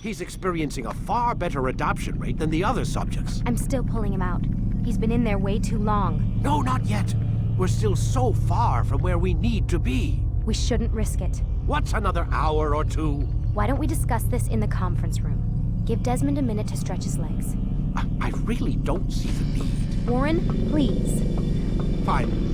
He's experiencing a far better adoption rate than the other subjects. I'm still pulling him out. He's been in there way too long. No, not yet. We're still so far from where we need to be. We shouldn't risk it. What's another hour or two? Why don't we discuss this in the conference room? Give Desmond a minute to stretch his legs. I really don't see the need. Warren, please. Fine.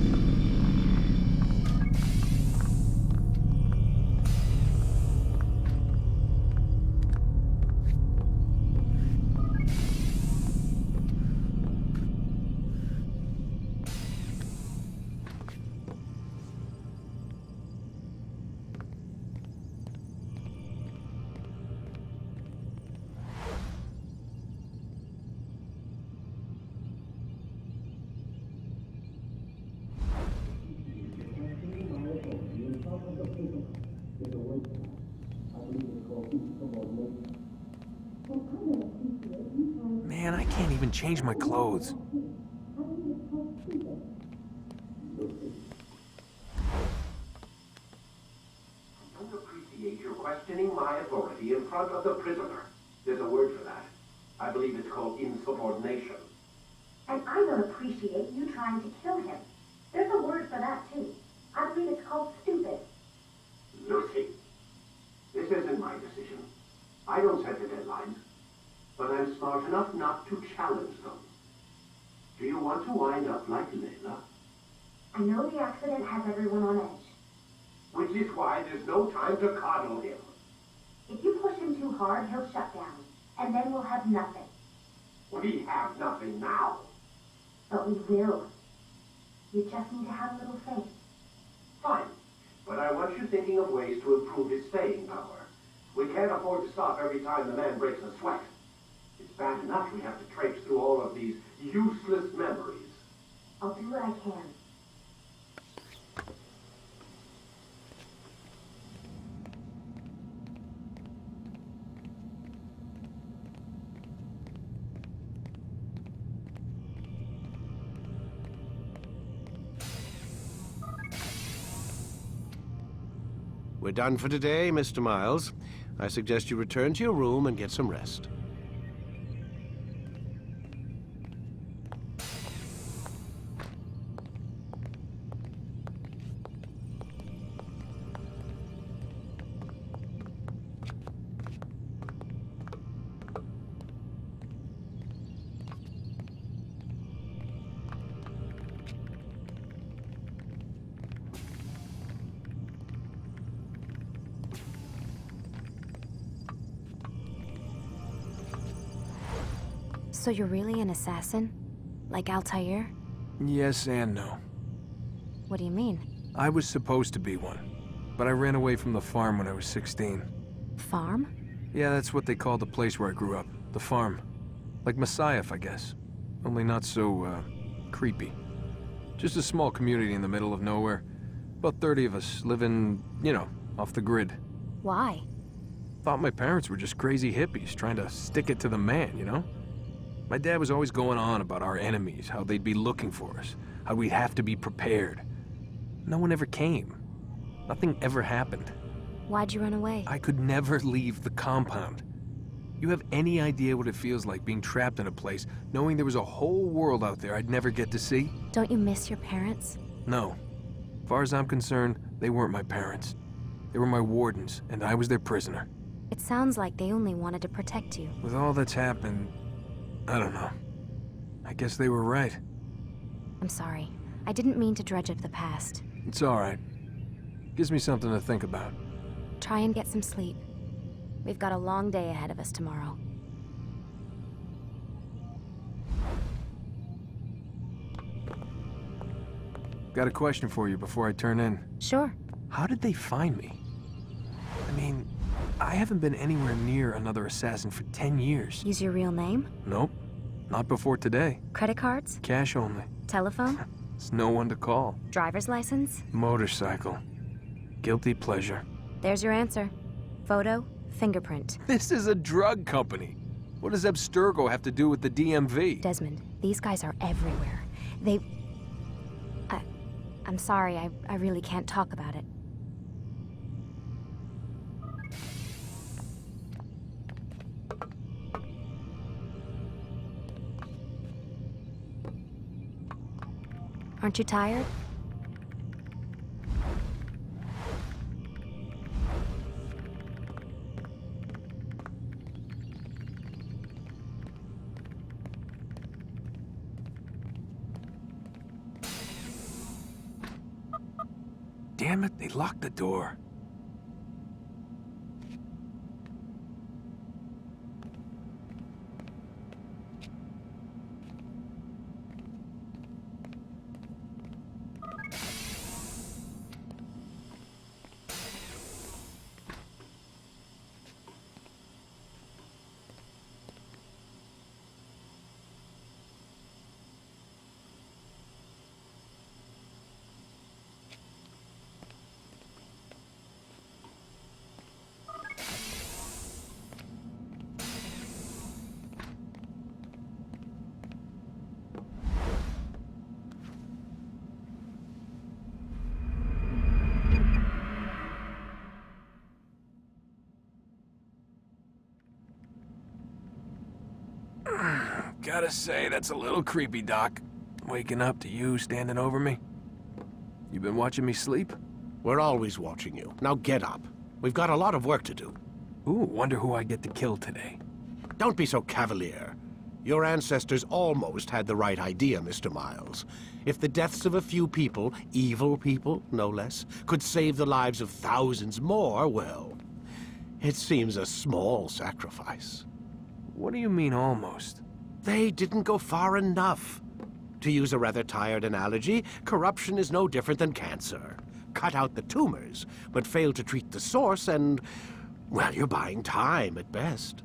Man, I can't even change my clothes. I don't appreciate your questioning my authority in front of the prisoner. There's a word for that. I believe it's called insubordination. And I don't appreciate you trying to kill him. There's a word for that, too. I believe it's called stupid. Lucy, this isn't my decision. I don't set the deadlines. But I'm smart enough not to challenge them. Do you want to wind up like Layla? I know the accident has everyone on edge. Which is why there's no time to coddle him. If you push him too hard, he'll shut down. And then we'll have nothing. We have nothing now. But we will. You just need to have a little faith. Fine. But I want you thinking of ways to improve his staying power. We can't afford to stop every time the man breaks a sweat. It's bad enough we have to traipse through all of these useless memories. I'll do what I can. We're done for today, Mr. Miles. I suggest you return to your room and get some rest. So you're really an assassin? Like Altair? Yes and no. What do you mean? I was supposed to be one, but I ran away from the farm when I was 16. Farm? Yeah, that's what they called the place where I grew up. The farm. Like Messiah, I guess. Only not so, creepy. Just a small community in the middle of nowhere. About 30 of us living, you know, off the grid. Why? Thought my parents were just crazy hippies trying to stick it to the man, you know? My dad was always going on about our enemies, how they'd be looking for us, how we'd have to be prepared. No one ever came. Nothing ever happened. Why'd you run away? I could never leave the compound. You have any idea what it feels like being trapped in a place, knowing there was a whole world out there I'd never get to see? Don't you miss your parents? No. As far as I'm concerned, they weren't my parents. They were my wardens, and I was their prisoner. It sounds like they only wanted to protect you. With all that's happened, I don't know. I guess they were right. I'm sorry. I didn't mean to dredge up the past. It's all right. Gives me something to think about. Try and get some sleep. We've got a long day ahead of us tomorrow. Got a question for you before I turn in. Sure. How did they find me? I mean, I haven't been anywhere near another assassin for 10 years. Use your real name? Nope. Not before today. Credit cards? Cash only. Telephone? There's no one to call. Driver's license? Motorcycle. Guilty pleasure. There's your answer. Photo, fingerprint. This is a drug company. What does Abstergo have to do with the DMV? Desmond, these guys are everywhere. I'm sorry, I really can't talk about it. Aren't you tired? Damn it, they locked the door. Gotta say, that's a little creepy, Doc. Waking up to you standing over me. You been watching me sleep? We're always watching you. Now get up. We've got a lot of work to do. Ooh, wonder who I get to kill today. Don't be so cavalier. Your ancestors almost had the right idea, Mr. Miles. If the deaths of a few people, evil people, no less, could save the lives of thousands more, well, it seems a small sacrifice. What do you mean, almost? They didn't go far enough. To use a rather tired analogy, corruption is no different than cancer. Cut out the tumors, but fail to treat the source and, well, you're buying time at best.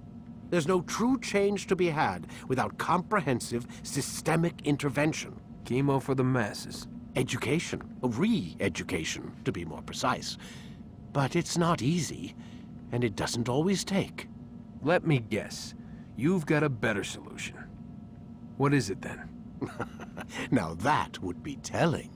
There's no true change to be had without comprehensive, systemic intervention. Chemo for the masses. Education, re-education, to be more precise. But it's not easy, and it doesn't always take. Let me guess. You've got a better solution. What is it, then? Now that would be telling.